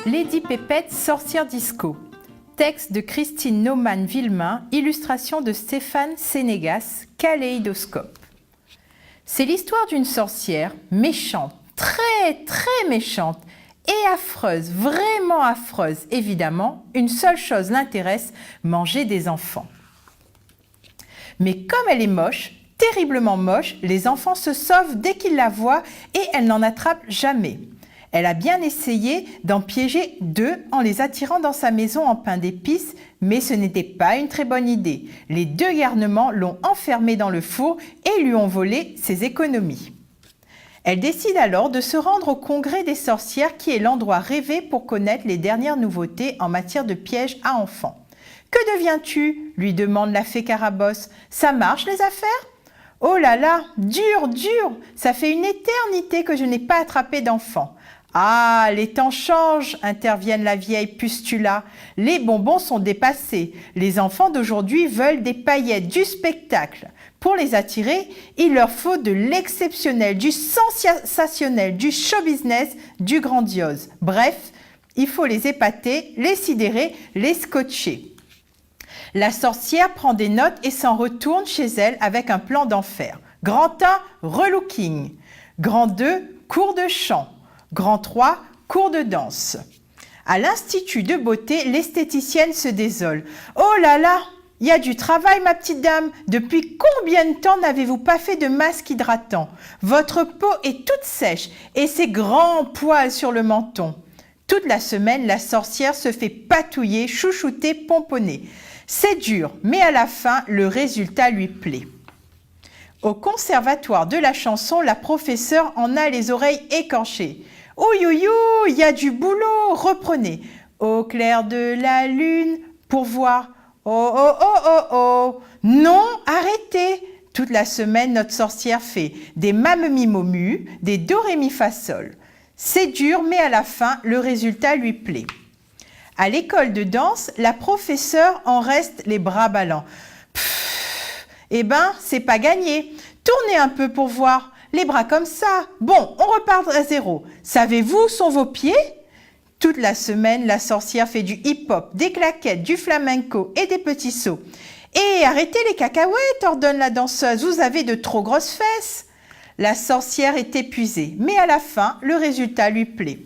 Lady Pépette, sorcière disco. Texte de Christine Naumann-Villemain, illustration de Stéphane Sénégas, Kaléidoscope. C'est l'histoire d'une sorcière méchante, très méchante et affreuse, vraiment affreuse. Évidemment, une seule chose l'intéresse, manger des enfants. Mais comme elle est moche, terriblement moche, les enfants se sauvent dès qu'ils la voient et elle n'en attrape jamais. Elle a bien essayé d'en piéger 2 en les attirant dans sa maison en pain d'épices, mais ce n'était pas une très bonne idée. Les 2 garnements l'ont enfermée dans le four et lui ont volé ses économies. Elle décide alors de se rendre au congrès des sorcières qui est l'endroit rêvé pour connaître les dernières nouveautés en matière de pièges à enfants. « Que deviens-tu » lui demande la fée Carabosse. « Ça marche les affaires ?»« Oh là là, dur, ça fait une éternité que je n'ai pas attrapé d'enfant. » « Ah, les temps changent, interviennent la vieille Pustula. Les bonbons sont dépassés. Les enfants d'aujourd'hui veulent des paillettes, du spectacle. Pour les attirer, il leur faut de l'exceptionnel, du sensationnel, du show business, du grandiose. Bref, il faut les épater, les sidérer, les scotcher. La sorcière prend des notes et s'en retourne chez elle avec un plan d'enfer. Grand 1, relooking. Grand 2, cours de chant. Grand 3, cours de danse. À l'Institut de beauté, l'esthéticienne se désole. « Oh là là, il y a du travail, ma petite dame. Depuis combien de temps n'avez-vous pas fait de masque hydratant? Votre peau est toute sèche et ses grands poils sur le menton. » Toute la semaine, la sorcière se fait patouiller, chouchouter, pomponner. C'est dur, mais à la fin, le résultat lui plaît. Au conservatoire de la chanson, la professeure en a les oreilles écorchées. « Ouyouyou, il y a du boulot, reprenez. Au clair de la lune, pour voir. Oh, oh, oh, oh, oh. Non, arrêtez. » Toute la semaine, notre sorcière fait des mamemi-momu, des do-ré-mi-fa-sol. C'est dur, mais à la fin, le résultat lui plaît. À l'école de danse, la professeure en reste les bras ballants. Eh ben, c'est pas gagné. Tournez un peu pour voir. Les bras comme ça. Bon, on repart à zéro. Savez-vous où sont vos pieds? Toute la semaine, la sorcière fait du hip-hop, des claquettes, du flamenco et des petits sauts. Et arrêtez les cacahuètes, ordonne la danseuse. Vous avez de trop grosses fesses. La sorcière est épuisée, mais à la fin, le résultat lui plaît.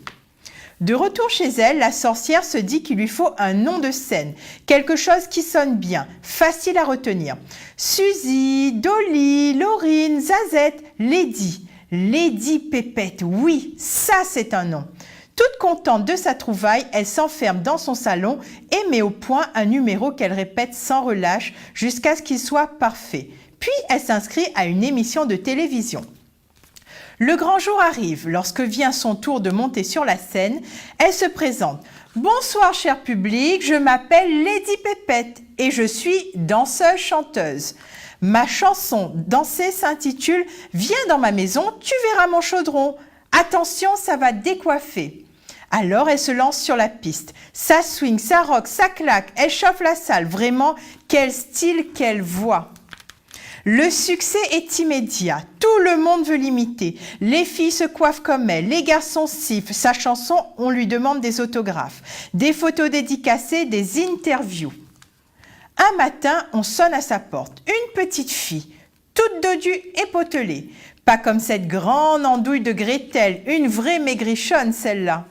De retour chez elle, la sorcière se dit qu'il lui faut un nom de scène, quelque chose qui sonne bien, facile à retenir. Suzy, Dolly, Laurine, Zazette, Lady. Lady Pépette, oui, ça c'est un nom. Toute contente de sa trouvaille, elle s'enferme dans son salon et met au point un numéro qu'elle répète sans relâche jusqu'à ce qu'il soit parfait. Puis elle s'inscrit à une émission de télévision. Le grand jour arrive. Lorsque vient son tour de monter sur la scène, elle se présente. « Bonsoir cher public, je m'appelle Lady Pépette et je suis danseuse-chanteuse. Ma chanson Danser s'intitule « Viens dans ma maison, tu verras mon chaudron. Attention, ça va décoiffer. » Alors elle se lance sur la piste. Ça swing, ça rock, ça claque, elle chauffe la salle. Vraiment, quel style, quelle voix. Le succès est immédiat, tout le monde veut l'imiter. Les filles se coiffent comme elle, les garçons sifflent. Sa chanson, on lui demande des autographes, des photos dédicacées, des interviews. Un matin, on sonne à sa porte. Une petite fille, toute dodue et potelée. Pas comme cette grande andouille de Gretel, une vraie maigrichonne celle-là.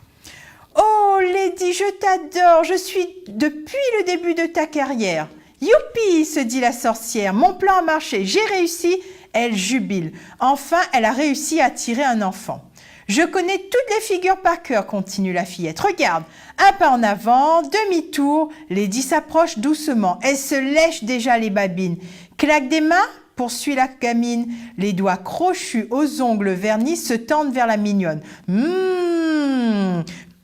« Oh Lady, je t'adore, je suis depuis le début de ta carrière. » « Youpi !» se dit la sorcière. « Mon plan a marché, j'ai réussi !» Elle jubile. Enfin, elle a réussi à attirer un enfant. « Je connais toutes les figures par cœur, continue la fillette. Regarde, un pas en avant, demi-tour. » Lady s'approche doucement. Elle se lèche déjà les babines. « Claque des mains ?» poursuit la gamine. Les doigts crochus aux ongles vernis se tendent vers la mignonne.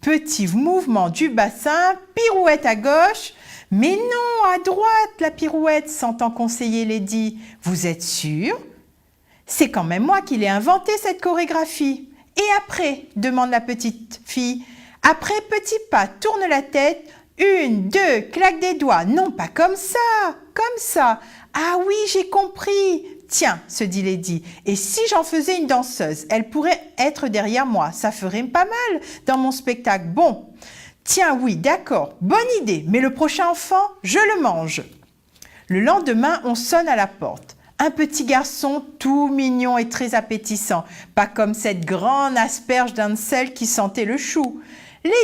Petit mouvement du bassin, pirouette à gauche. « Mais non, à droite, la pirouette, s'entend conseiller Lady. Vous êtes sûre? C'est quand même moi qui l'ai inventé, cette chorégraphie. Et après, demande la petite fille. Après, petit pas, tourne la tête. 1, 2, claque des doigts. Non, pas comme ça, comme ça. Ah oui, j'ai compris. Tiens, se dit Lady, et si j'en faisais une danseuse, elle pourrait être derrière moi, ça ferait pas mal dans mon spectacle. Bon, tiens, oui, d'accord, bonne idée, mais le prochain enfant, je le mange. Le lendemain, on sonne à la porte. Un petit garçon tout mignon et très appétissant, pas comme cette grande asperge d'Ansel qui sentait le chou. « Lady,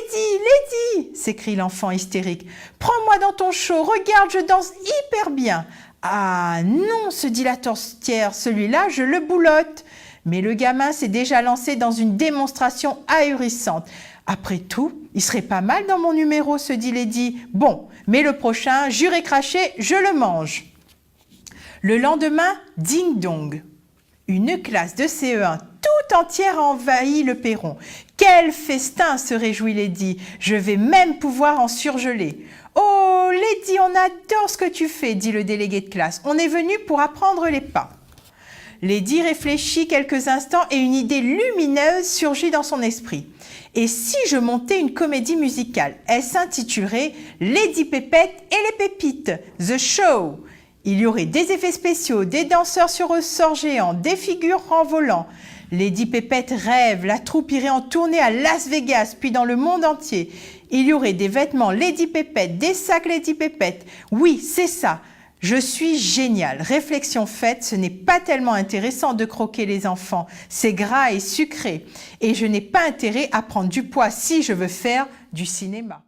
Lady !» s'écrie l'enfant hystérique. « Prends-moi dans ton show, regarde, je danse hyper bien !»« Ah non !» se dit la tortière, « celui-là, je le boulotte !» Mais le gamin s'est déjà lancé dans une démonstration ahurissante. « Après tout, il serait pas mal dans mon numéro, se dit Lady. Bon, mais le prochain, juré craché, je le mange. » Le lendemain, ding-dong. Une classe de CE1 tout entière a envahi le perron. « Quel festin !» se réjouit Lady. « Je vais même pouvoir en surgeler. »« Oh, Lady, on adore ce que tu fais, » dit le délégué de classe. « On est venu pour apprendre les pas. » Lady réfléchit quelques instants et une idée lumineuse surgit dans son esprit. Et si je montais une comédie musicale, elle s'intitulerait « Lady Pépette et les pépites, The Show ». Il y aurait des effets spéciaux, des danseurs sur ressort géants, des figures en volant. Lady Pépette rêve, la troupe irait en tournée à Las Vegas, puis dans le monde entier. Il y aurait des vêtements Lady Pépette, des sacs Lady Pépette. Oui, c'est ça. Je suis géniale. Réflexion faite, ce n'est pas tellement intéressant de croquer les enfants. C'est gras et sucré. Et je n'ai pas intérêt à prendre du poids si je veux faire du cinéma.